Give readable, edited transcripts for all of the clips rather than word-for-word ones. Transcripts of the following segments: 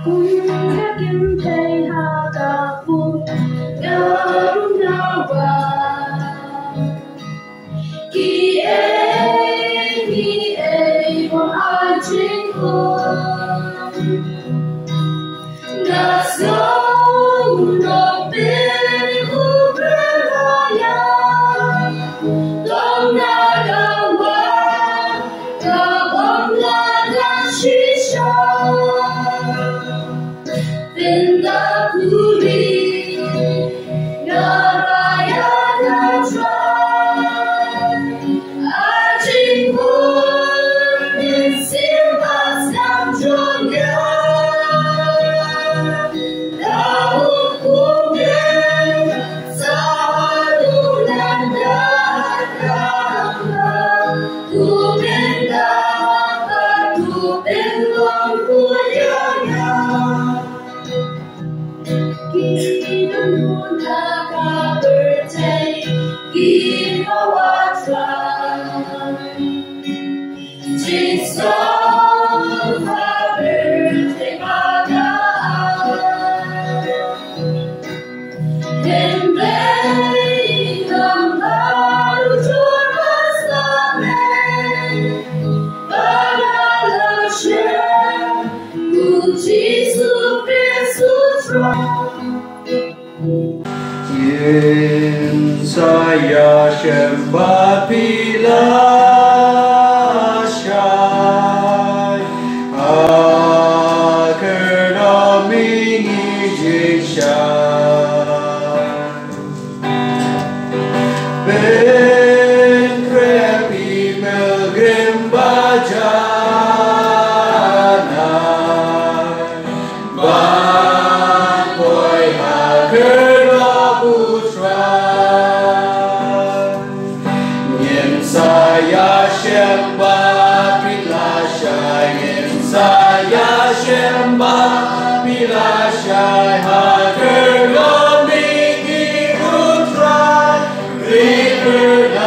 Yakin thấy hata pun narunawa Ki e mo ajing ko Nasong lopin uberaya Dong nagawa Kabang nagashisha Tindakuri Naraya Natrai Ajing pun Silvas Namjonya Daun kubir Sahalunan datang Tupin dapat Tupin longkulianya Kinun nakabertay Ginawatran Jinsong habertay magaan Hembay ng marujur masamin Panalasyan Puji Sutra Yin saya sembah pilasyai agar kami jisyai Ben krepi melgrim bajanai Ban boy agar saya sembah pilasyai ingin saya sembah pilasyai agar kami putra ribernai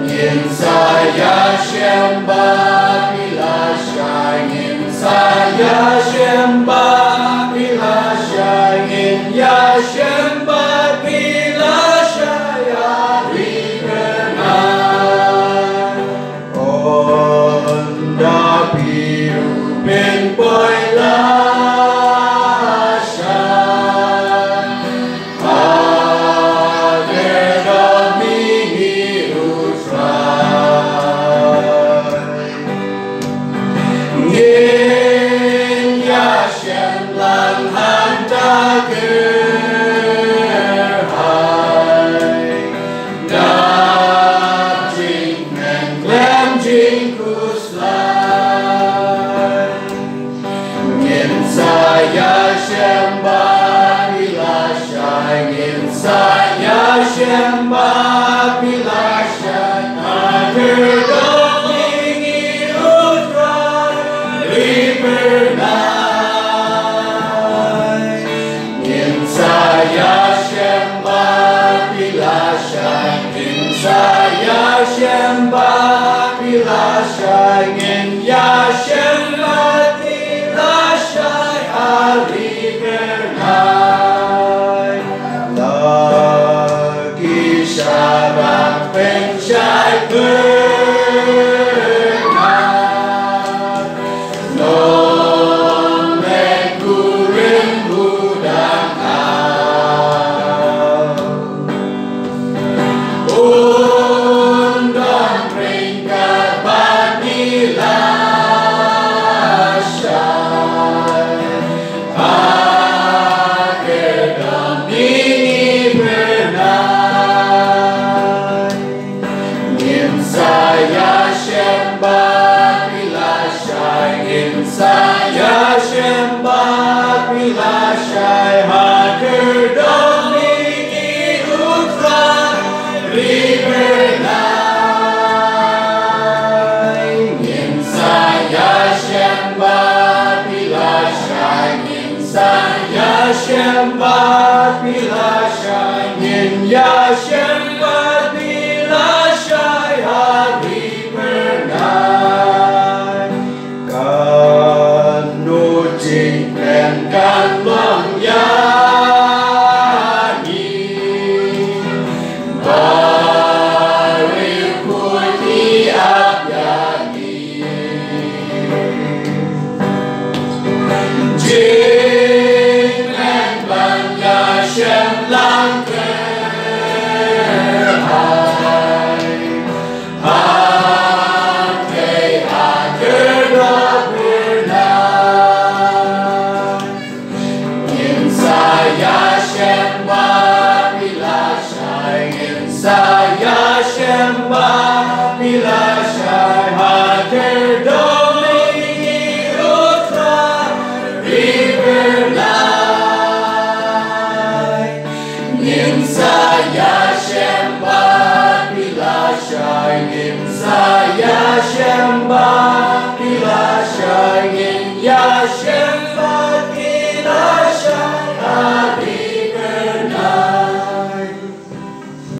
ingin saya sembah pilasyai ingin saya sembah pilasyai ingin ya sembah pilasyai Ben boy lasyan agar kami hirusrai Ngin yasyan lang handa gerhai Nap jing men glem jing kuslai saya sembah pilasyai ingin saya sembah pilasyai agar kami hirusrai ribernai ingin saya sembah pilasyai ingin saya sembah pilasyai ingin ya sembah ribernai lagi syarang pensyai benar noleng kuring budang undang peringkat banilah saya sembah pilasyai agar kami putra ribernai ingin saya sembah pilasyai ingin saya sembah pilasyai ingin ya sembah pilasyai ribernai Chính nên bằng nhà xem lang kê Saya Shemba bila Shai Hadir Domini Utra River Line Nim Saya Shemba bila Shai Nim Saya Shemba bila Shai Nim Ya Shemba